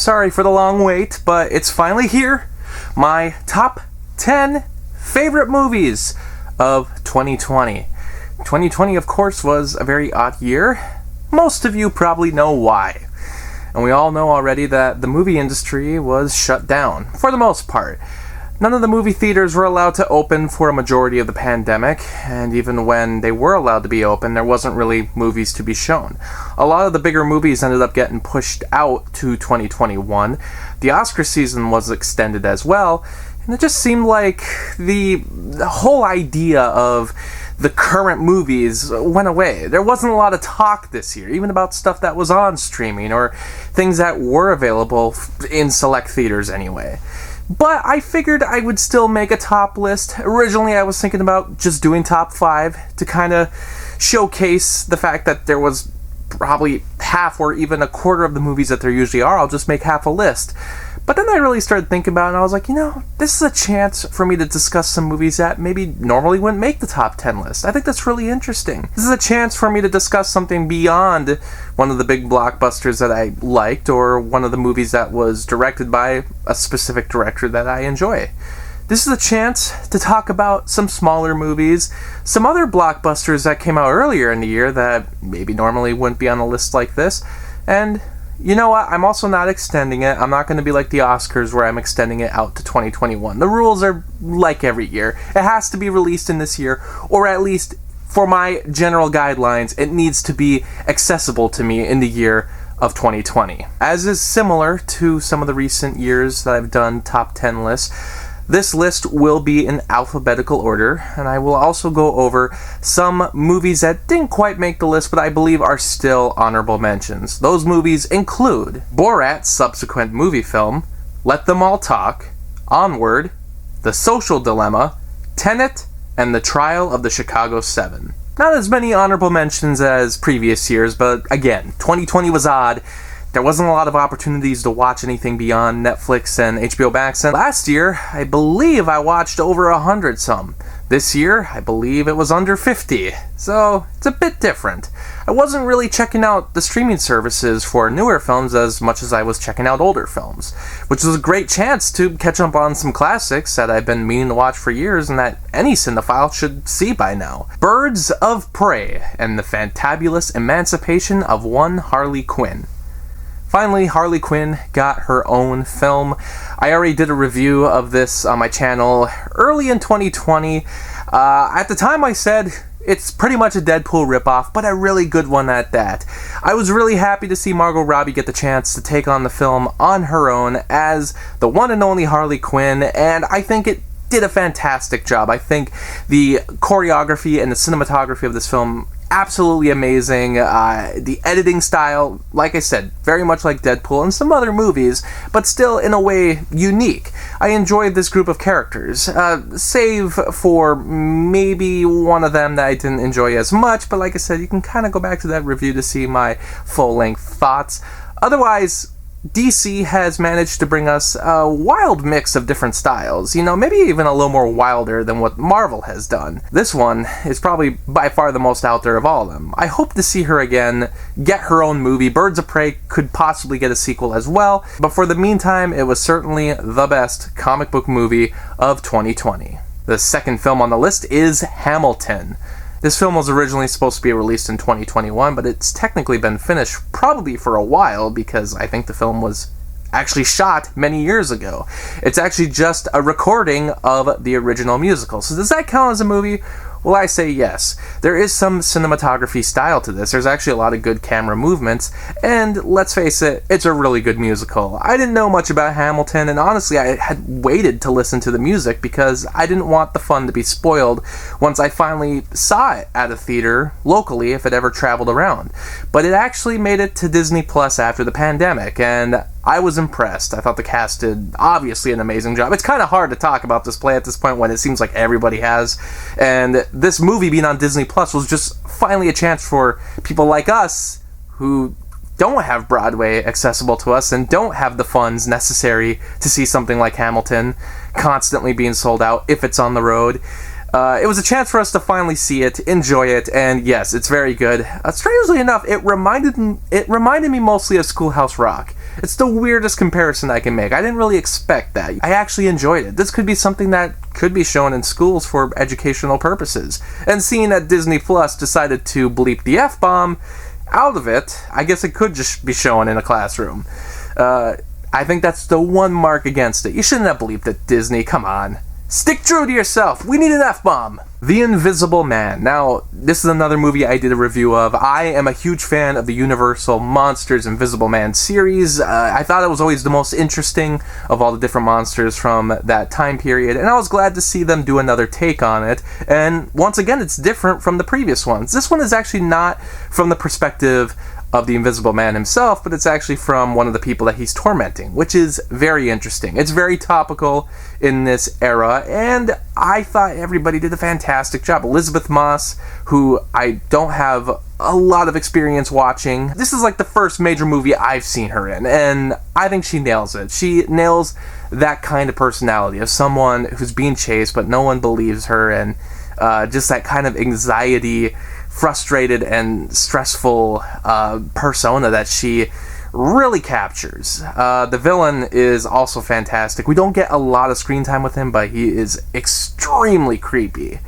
sorry for the long wait, but it's finally here. My top 10 favorite movies of 2020. 2020, of course, was a very odd year. Most of you probably know why. And we all know already that the movie industry was shut down, for the most part. None of the movie theaters were allowed to open for a majority of the pandemic, and even when they were allowed to be open, there wasn't really movies to be shown. A lot of the bigger movies ended up getting pushed out to 2021. The Oscar season was extended as well, and it just seemed like the whole idea of the current movies went away. There wasn't a lot of talk this year, even about stuff that was on streaming, or things that were available in select theaters anyway. But I figured I would still make a top list. Originally, I was thinking about just doing top 5 to kind of showcase the fact that there was probably half or even a quarter of the movies that there usually are. I'll just make half a list. But then I really started thinking about it, and I was like, this is a chance for me to discuss some movies that maybe normally wouldn't make the top 10 list. I think that's really interesting. This is a chance for me to discuss something beyond one of the big blockbusters that I liked, or one of the movies that was directed by a specific director that I enjoy. This is a chance to talk about some smaller movies, some other blockbusters that came out earlier in the year that maybe normally wouldn't be on a list like this, and you know what? I'm also not extending it. I'm not going to be like the Oscars where I'm extending it out to 2021. The rules are like every year. It has to be released in this year, or at least for my general guidelines, it needs to be accessible to me in the year of 2020. As is similar to some of the recent years that I've done top 10 lists, this list will be in alphabetical order, and I will also go over some movies that didn't quite make the list but I believe are still honorable mentions. Those movies include Borat's subsequent movie film, Let Them All Talk, Onward, The Social Dilemma, Tenet, and The Trial of the Chicago 7. Not as many honorable mentions as previous years, but again, 2020 was odd. There wasn't a lot of opportunities to watch anything beyond Netflix and HBO Max, and last year, I believe I watched over 100 some. This year, I believe it was under 50, so it's a bit different. I wasn't really checking out the streaming services for newer films as much as I was checking out older films, which was a great chance to catch up on some classics that I've been meaning to watch for years and that any cinephile should see by now. Birds of Prey and the Fantabulous Emancipation of One Harley Quinn. Finally, Harley Quinn got her own film. I already did a review of this on my channel early in 2020. At the time I said it's pretty much a Deadpool ripoff, but a really good one at that. I was really happy to see Margot Robbie get the chance to take on the film on her own as the one and only Harley Quinn, and I think it did a fantastic job. I think the choreography and the cinematography of this film absolutely amazing. The editing style, like I said, very much like Deadpool and some other movies, but still in a way unique. I enjoyed this group of characters, save for maybe one of them that I didn't enjoy as much, but like I said, you can kind of go back to that review to see my full-length thoughts. Otherwise, DC has managed to bring us a wild mix of different styles, maybe even a little more wilder than what Marvel has done. This one is probably by far the most out there of all of them. I hope to see her again, get her own movie. Birds of Prey could possibly get a sequel as well, but for the meantime, it was certainly the best comic book movie of 2020. The second film on the list is Hamilton. This film was originally supposed to be released in 2021, but it's technically been finished probably for a while because I think the film was actually shot many years ago. It's actually just a recording of the original musical. So does that count as a movie? Well, I say yes. There is some cinematography style to this. There's actually a lot of good camera movements, and let's face it, it's a really good musical. I didn't know much about Hamilton, and honestly, I had waited to listen to the music because I didn't want the fun to be spoiled once I finally saw it at a theater locally if it ever traveled around. But it actually made it to Disney Plus after the pandemic, and I was impressed. I thought the cast did obviously an amazing job. It's kind of hard to talk about this play at this point when it seems like everybody has, and this movie being on Disney Plus was just finally a chance for people like us who don't have Broadway accessible to us and don't have the funds necessary to see something like Hamilton constantly being sold out if it's on the road. It was a chance for us to finally see it, enjoy it, and yes, it's very good. Strangely enough, it reminded me mostly of Schoolhouse Rock. It's the weirdest comparison I can make. I didn't really expect that. I actually enjoyed it. This could be something that could be shown in schools for educational purposes. And seeing that Disney Plus decided to bleep the F-bomb out of it, I guess it could just be shown in a classroom. I think that's the one mark against it. You shouldn't have bleeped it, Disney. Come on. Stick true to yourself. We need an F-bomb. The Invisible Man. Now, this is another movie I did a review of. I am a huge fan of the Universal Monsters Invisible Man series. I thought it was always the most interesting of all the different monsters from that time period, and I was glad to see them do another take on it. And once again, it's different from the previous ones. This one is actually not from the perspective of the Invisible Man himself, but it's actually from one of the people that he's tormenting, which is very interesting. It's very topical in this era, and I thought everybody did a fantastic job. Elizabeth Moss, who I don't have a lot of experience watching, this is like the first major movie I've seen her in, and I think she nails it. She nails that kind of personality of someone who's being chased, but no one believes her, and just that kind of anxiety, frustrated and stressful persona that she really captures. The villain is also fantastic. We don't get a lot of screen time with him, but he is extremely creepy.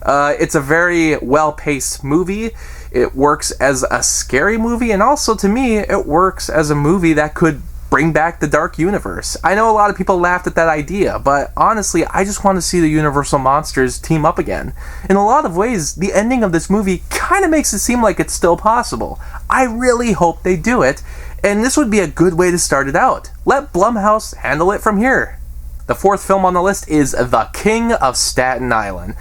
It's a very well-paced movie. It works as a scary movie, and also to me, it works as a movie that could bring back the Dark Universe. I know a lot of people laughed at that idea, but honestly, I just want to see the Universal Monsters team up again. In a lot of ways, the ending of this movie kind of makes it seem like it's still possible. I really hope they do it, and this would be a good way to start it out. Let Blumhouse handle it from here. The fourth film on the list is The King of Staten Island.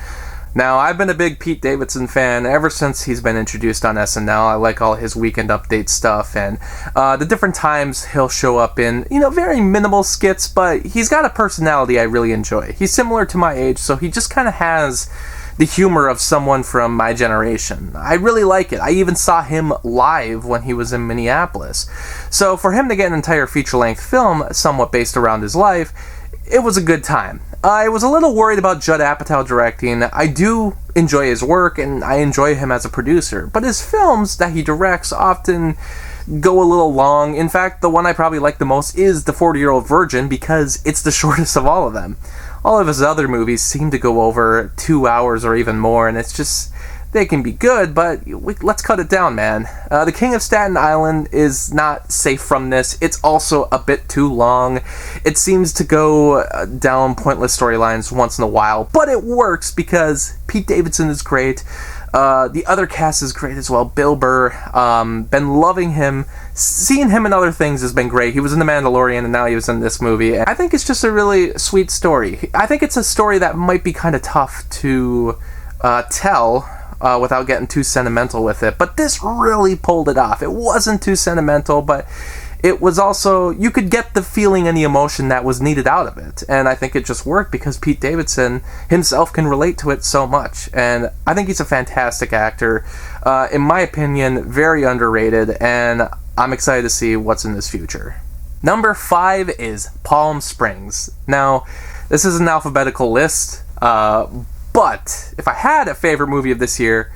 Now, I've been a big Pete Davidson fan ever since he's been introduced on SNL. I like all his Weekend Update stuff, and the different times he'll show up in, very minimal skits, but he's got a personality I really enjoy. He's similar to my age, so he just kind of has the humor of someone from my generation. I really like it. I even saw him live when he was in Minneapolis. So for him to get an entire feature-length film somewhat based around his life, it was a good time. I was a little worried about Judd Apatow directing. I do enjoy his work, and I enjoy him as a producer, but his films that he directs often go a little long. In fact, the one I probably like the most is The 40-Year-Old Virgin, because it's the shortest of all of them. All of his other movies seem to go over 2 hours or even more, and it's just, they can be good, but let's cut it down, man. The King of Staten Island is not safe from this. It's also a bit too long. It seems to go down pointless storylines once in a while, but it works because Pete Davidson is great. The other cast is great as well. Bill Burr, been loving him. Seeing him in other things has been great. He was in The Mandalorian, and now he was in this movie. And I think it's just a really sweet story. I think it's a story that might be kind of tough to tell without getting too sentimental with it. But this really pulled it off. It wasn't too sentimental, but it was also, you could get the feeling and the emotion that was needed out of it. And I think it just worked because Pete Davidson himself can relate to it so much. And I think he's a fantastic actor. In my opinion, very underrated, and I'm excited to see what's in his future. Number 5 is Palm Springs. Now, this is an alphabetical list, but if I had a favorite movie of this year,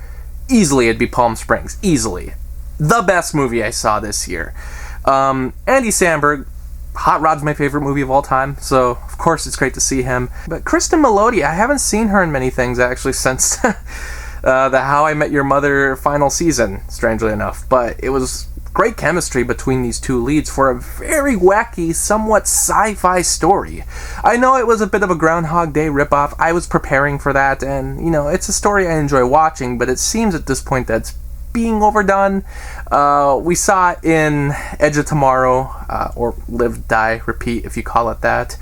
easily it'd be Palm Springs. Easily. The best movie I saw this year. Andy Samberg, Hot Rod's my favorite movie of all time, so of course it's great to see him. But Kirsten Melody, I haven't seen her in many things actually since the How I Met Your Mother final season, strangely enough. But it was great chemistry between these two leads for a very wacky, somewhat sci-fi story. I know it was a bit of a Groundhog Day ripoff. I was preparing for that, and it's a story I enjoy watching, but it seems at this point that it's being overdone. We saw it in Edge of Tomorrow, or Live, Die, Repeat, if you call it that.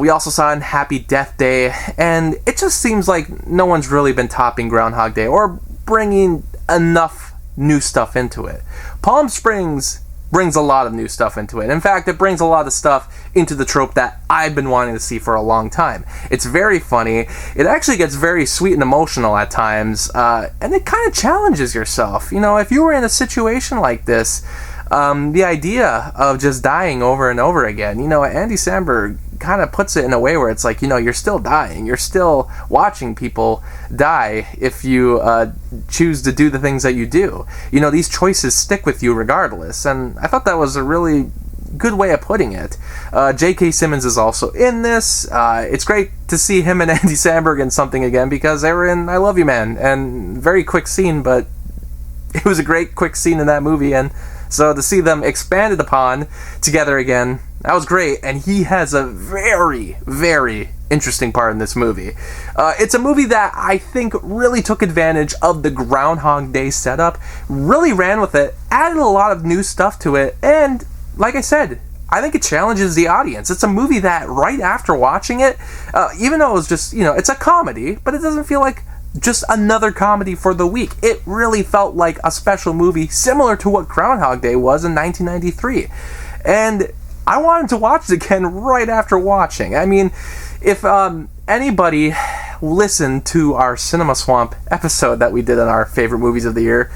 We also saw it in Happy Death Day, and it just seems like no one's really been topping Groundhog Day or bringing enough new stuff into it. Palm Springs brings a lot of new stuff into it. In fact, it brings a lot of stuff into the trope that I've been wanting to see for a long time. It's very funny. It actually gets very sweet and emotional at times, and it kind of challenges yourself. If you were in a situation like this, the idea of just dying over and over again, Andy Samberg kind of puts it in a way where it's like, you're still dying. You're still watching people die if you choose to do the things that you do. These choices stick with you regardless. And I thought that was a really good way of putting it. J.K. Simmons is also in this. It's great to see him and Andy Samberg in something again, because they were in I Love You Man, and very quick scene, but it was a great quick scene in that movie, and so to see them expanded upon together again, that was great. And he has a very, very interesting part in this movie. It's a movie that I think really took advantage of the Groundhog Day setup, really ran with it, added a lot of new stuff to it, and like I said, I think it challenges the audience. It's a movie that right after watching it, even though it was just, it's a comedy, but it doesn't feel like just another comedy for the week. It really felt like a special movie similar to what Groundhog Day was in 1993. And I wanted to watch it again right after watching. I mean, if anybody listened to our Cinema Swamp episode that we did on our favorite movies of the year,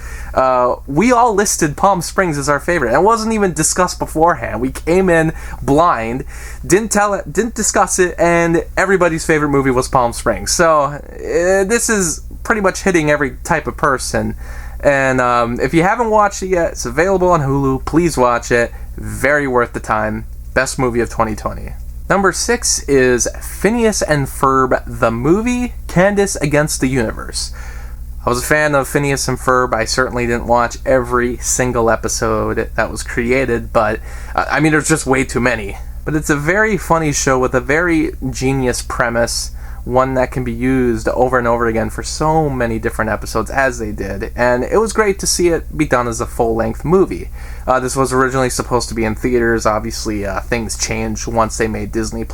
we all listed Palm Springs as our favorite. And it wasn't even discussed beforehand. We came in blind, didn't discuss it, and everybody's favorite movie was Palm Springs. So this is pretty much hitting every type of person. And if you haven't watched it yet, it's available on Hulu. Please watch it. Very worth the time. Best movie of 2020. Number 6 is Phineas and Ferb, the movie, Candace Against the Universe. I was a fan of Phineas and Ferb. I certainly didn't watch every single episode that was created, but there's just way too many. But it's a very funny show with a very genius premise, one that can be used over and over again for so many different episodes, as they did. And it was great to see it be done as a full-length movie. This was originally supposed to be in theaters. Obviously, things changed once they made Disney+.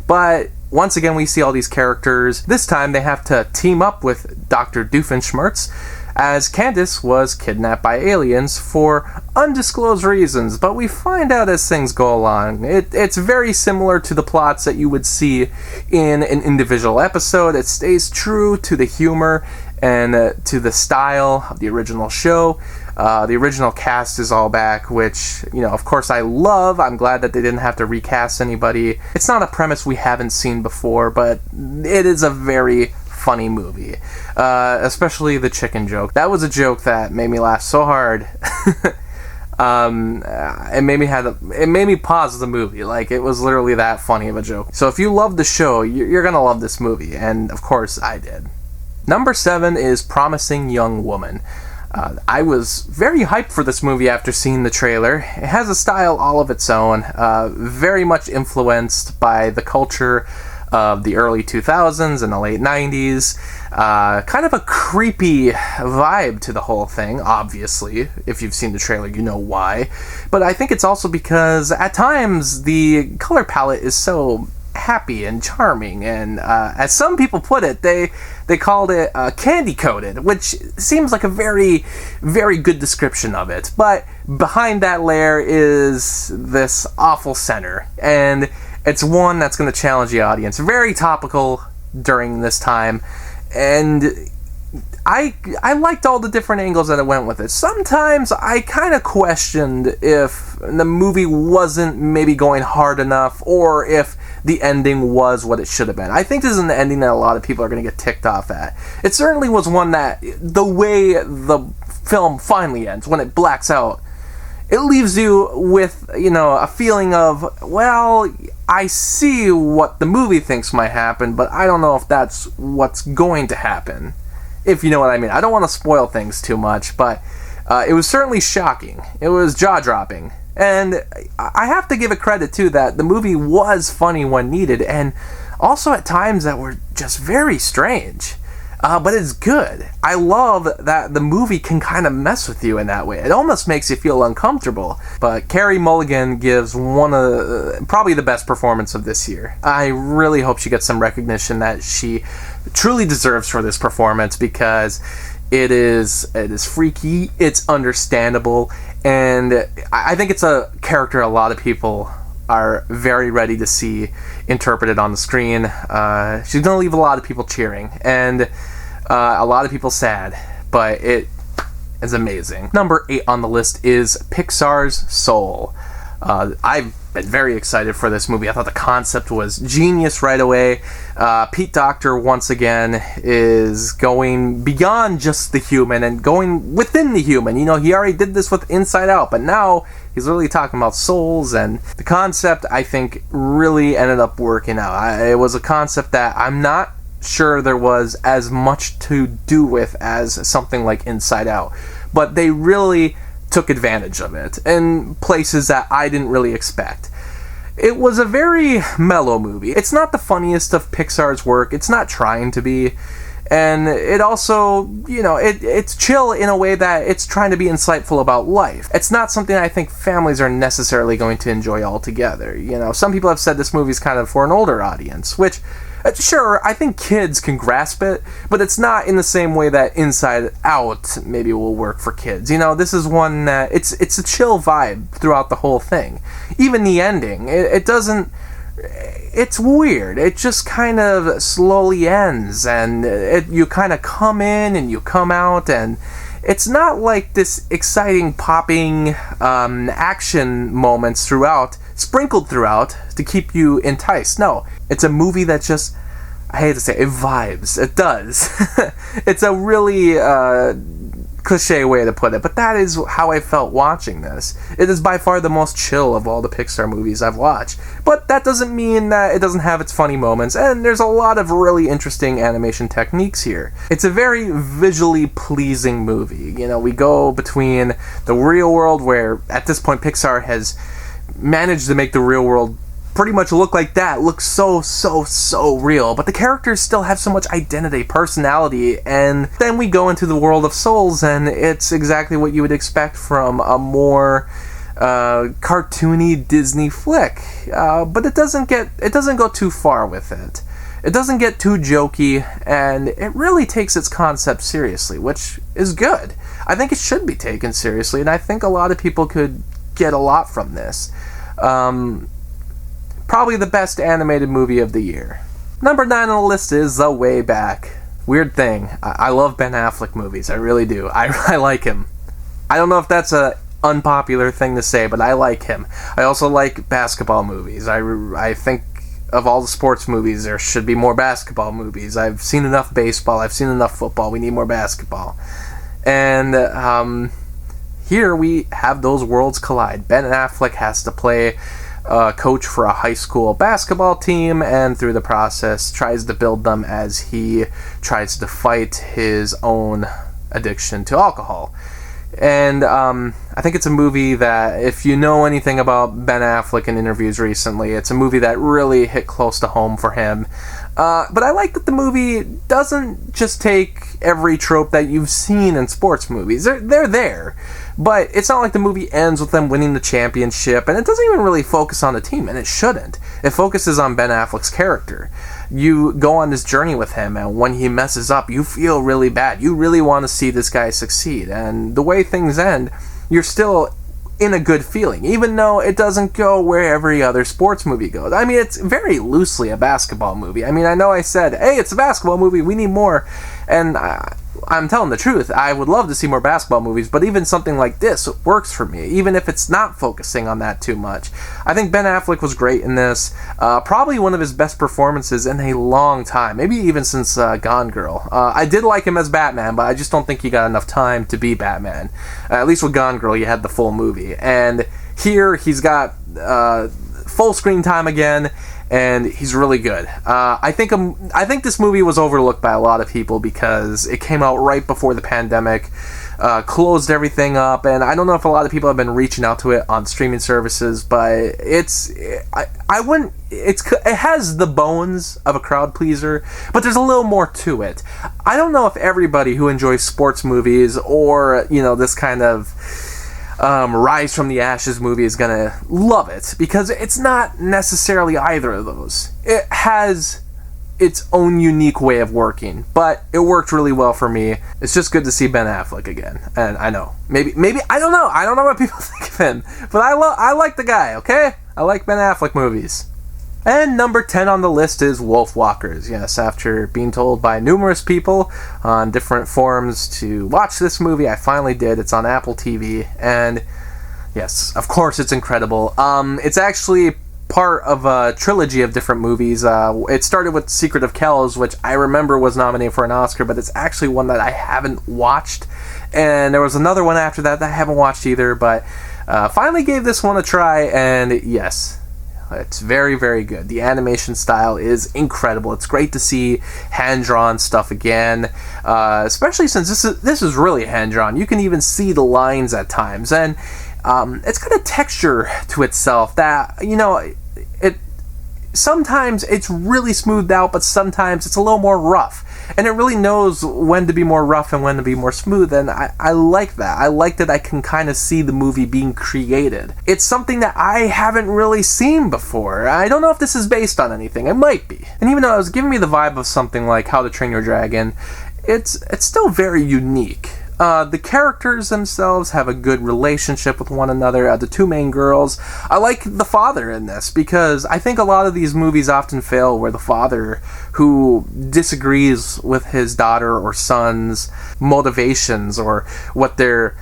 But once again, we see all these characters. This time, they have to team up with Dr. Doofenshmirtz, as Candace was kidnapped by aliens for undisclosed reasons, but we find out as things go along. It's very similar to the plots that you would see in an individual episode. It stays true to the humor and to the style of the original show. The original cast is all back, which, of course I love. I'm glad that they didn't have to recast anybody. It's not a premise we haven't seen before, but it is a very funny movie. Especially the chicken joke. That was a joke that made me laugh so hard. It made me pause the movie. Like, it was literally that funny of a joke. So if you love the show, you're gonna love this movie, and of course I did. Number 7 is Promising Young Woman. I was very hyped for this movie after seeing the trailer. It has a style all of its own, very much influenced by the culture of the early 2000s and the late 90s. Kind of a creepy vibe to the whole thing, obviously. If you've seen the trailer, you know why. But I think it's also because at times the color palette is so happy and charming, and as some people put it, they called it candy coated, which seems like a very, very good description of it. But behind that layer is this awful center, and it's one that's going to challenge the audience. Very topical during this time, and I liked all the different angles that it went with it. Sometimes I kind of questioned if the movie wasn't maybe going hard enough, or if the ending was what it should have been. I think this is an ending that a lot of people are going to get ticked off at. It certainly was one that, the way the film finally ends, when it blacks out, it leaves you with, a feeling of, well, I see what the movie thinks might happen, but I don't know if that's what's going to happen. If you know what I mean. I don't want to spoil things too much, but it was certainly shocking. It was jaw-dropping. And I have to give it credit, too, that the movie was funny when needed, and also at times that were just very strange. But it's good. I love that the movie can kind of mess with you in that way. It almost makes you feel uncomfortable. But Carey Mulligan gives one of probably the best performance of this year. I really hope she gets some recognition that she truly deserves for this performance, because it is freaky, it's understandable, and I think it's a character a lot of people are very ready to see interpreted on the screen. She's going to leave a lot of people cheering, and a lot of people sad, but it is amazing. Number 8 on the list is Pixar's Soul. I've been very excited for this movie. I thought the concept was genius right away. Pete Docter, once again, is going beyond just the human and going within the human. You know, he already did this with Inside Out, but now he's really talking about souls, and the concept, I think, really ended up working out. It was a concept that I'm not sure there was as much to do with as something like Inside Out, but they really took advantage of it in places that I didn't really expect. It was a very mellow movie. It's not the funniest of Pixar's work. It's not trying to be. And it also, you know, it's chill in a way that it's trying to be insightful about life. It's not something I think families are necessarily going to enjoy altogether. You know, some people have said this movie's kind of for an older audience, which, sure, I think kids can grasp it, but it's not in the same way that Inside Out maybe will work for kids. You know, this is one that, it's a chill vibe throughout the whole thing. Even the ending, it doesn't... It's weird. It just kind of slowly ends, and you kind of come in and you come out, and it's not like this exciting popping action moments throughout, sprinkled throughout to keep you enticed. No, it's a movie that just, I hate to say it vibes. It does. It's a really cliche way to put it, but that is how I felt watching this. It is by far the most chill of all the Pixar movies I've watched, but that doesn't mean that it doesn't have its funny moments, and there's a lot of really interesting animation techniques here. It's a very visually pleasing movie. You know, we go between the real world, where at this point Pixar has managed to make the real world pretty much look like that, look so real, but the characters still have so much identity, personality, and then we go into the world of souls, and it's exactly what you would expect from a more cartoony Disney flick, but it doesn't go too far with it. It doesn't get too jokey, and it really takes its concept seriously, which is good. I think it should be taken seriously, and I think a lot of people could get a lot from this. Probably the best animated movie of the year. Number 9 on the list is The Way Back. Weird thing, I love Ben Affleck movies, I really do. I like him. I don't know if that's a unpopular thing to say, but I like him. I also like basketball movies. I think of all the sports movies, there should be more basketball movies. I've seen enough baseball, I've seen enough football, we need more basketball. And here we have those worlds collide. Ben Affleck has to play coach for a high school basketball team, and through the process tries to build them as he tries to fight his own addiction to alcohol. And I think it's a movie that, if you know anything about Ben Affleck in interviews recently, it's a movie that really hit close to home for him. But I like that the movie doesn't just take every trope that you've seen in sports movies. They're there. But it's not like the movie ends with them winning the championship, and it doesn't even really focus on the team, and it shouldn't. It focuses on Ben Affleck's character. You go on this journey with him, and when he messes up, you feel really bad. You really want to see this guy succeed, and the way things end, you're still in a good feeling, even though it doesn't go where every other sports movie goes. I mean, it's very loosely a basketball movie. I mean, I know I said, hey, it's a basketball movie, we need more, and I'm telling the truth. I would love to see more basketball movies, but even something like this works for me, even if it's not focusing on that too much. I think Ben Affleck was great in this. Probably one of his best performances in a long time, maybe even since Gone Girl. I did like him as Batman, but I just don't think he got enough time to be Batman. At least with Gone Girl, you had the full movie. And here, he's got full screen time again, and he's really good. I think this movie was overlooked by a lot of people because it came out right before the pandemic, closed everything up, and I don't know if a lot of people have been reaching out to it on streaming services, but it has the bones of a crowd pleaser, but there's a little more to it. I don't know if everybody who enjoys sports movies or, you know, this kind of Rise from the Ashes movie is gonna love it, because it's not necessarily either of those. It has its own unique way of working, but it worked really well for me. It's just good to see Ben Affleck again, and I know maybe I don't know what people think of him, but I like the guy. Okay, I like Ben Affleck movies. And number 10 on the list is Wolfwalkers. Yes, after being told by numerous people on different forums to watch this movie, I finally did. It's on Apple TV, and Yes, of course it's incredible. It's actually part of a trilogy of different movies. It started with Secret of Kells, which I remember was nominated for an Oscar, but it's actually one that I haven't watched. And there was another one after that I haven't watched either, but finally gave this one a try, and yes, it's very, very good. The animation style is incredible. It's great to see hand-drawn stuff again, especially since this is really hand-drawn. You can even see the lines at times, and it's got a texture to itself that, it sometimes it's really smoothed out, but sometimes it's a little more rough. And it really knows when to be more rough and when to be more smooth, and I like that. I like that I can kind of see the movie being created. It's something that I haven't really seen before. I don't know if this is based on anything. It might be. And even though it was giving me the vibe of something like How to Train Your Dragon, it's still very unique. The characters themselves have a good relationship with one another. The two main girls. I like the father in this because I think a lot of these movies often fail where the father who disagrees with his daughter or son's motivations or what their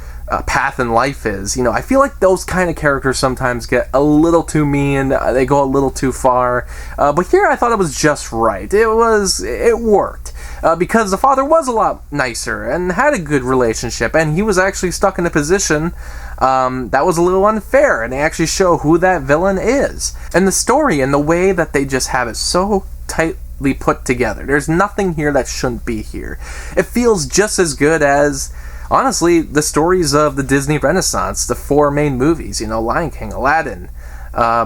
path in life is. I feel like those kind of characters sometimes get a little too mean. They go a little too far. But here I thought it was just right. It worked. Because the father was a lot nicer and had a good relationship, and he was actually stuck in a position that was a little unfair, and they actually show who that villain is. And the story and the way that they just have it so tightly put together. There's nothing here that shouldn't be here. It feels just as good as, honestly, the stories of the Disney Renaissance, the four main movies, Lion King, Aladdin,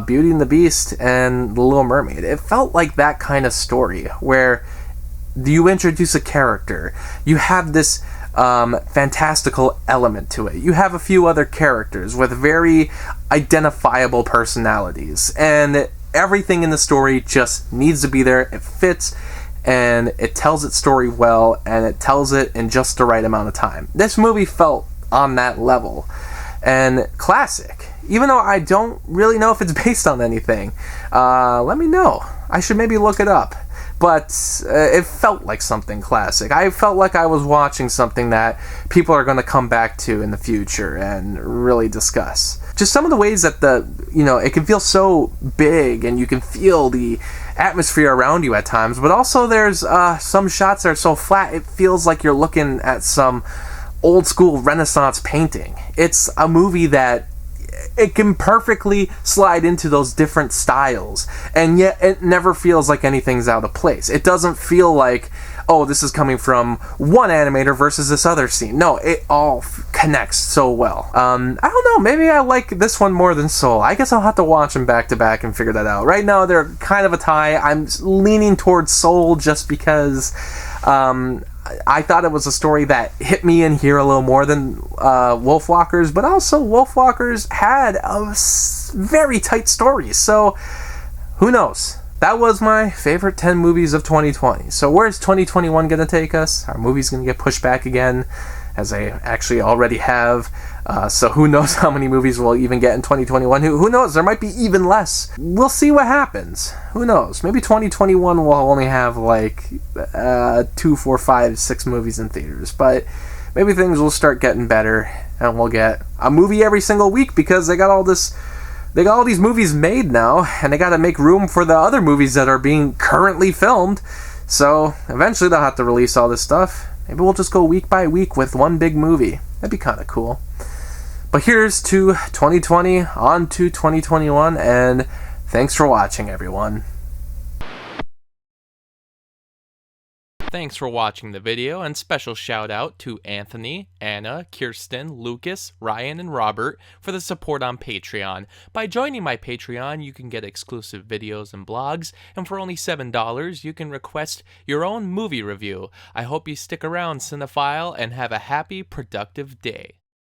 Beauty and the Beast, and The Little Mermaid. It felt like that kind of story where you introduce a character, you have this fantastical element to it. You have a few other characters with very identifiable personalities, and everything in the story just needs to be there. It fits, and it tells its story well, and it tells it in just the right amount of time. This movie felt on that level, and classic. Even though I don't really know if it's based on anything, let me know. I should maybe look it up. But it felt like something classic. I felt like I was watching something that people are going to come back to in the future and really discuss. Just some of the ways that it can feel so big and you can feel the atmosphere around you at times, but also there's some shots that are so flat it feels like you're looking at some old school Renaissance painting. It's a movie that it can perfectly slide into those different styles, and yet it never feels like anything's out of place. It doesn't feel like, oh, this is coming from one animator versus this other scene. No, it all connects so well. I don't know, maybe I like this one more than Soul. I guess I'll have to watch them back to back and figure that out. Right now, they're kind of a tie. I'm leaning towards Soul just because I thought it was a story that hit me in here a little more than Wolfwalkers, but also Wolfwalkers had a very tight story, so who knows? That was my favorite 10 movies of 2020. So where's 2021 going to take us? Are movies going to get pushed back again, as they actually already have? So who knows how many movies we'll even get in 2021? Who knows? There might be even less. We'll see what happens. Who knows? Maybe 2021 will only have like 2, 4, 5, 6 movies in theaters. But maybe things will start getting better, and we'll get a movie every single week because they got all these movies made now, and they got to make room for the other movies that are being currently filmed. So eventually they'll have to release all this stuff. Maybe we'll just go week by week with one big movie. That'd be kind of cool. But here's to 2020, on to 2021, and thanks for watching, everyone. Thanks for watching the video, and special shout out to Anthony, Anna, Kirsten, Lucas, Ryan, and Robert for the support on Patreon. By joining my Patreon, you can get exclusive videos and blogs, and for only $7, you can request your own movie review. I hope you stick around, cinephile, and have a happy, productive day.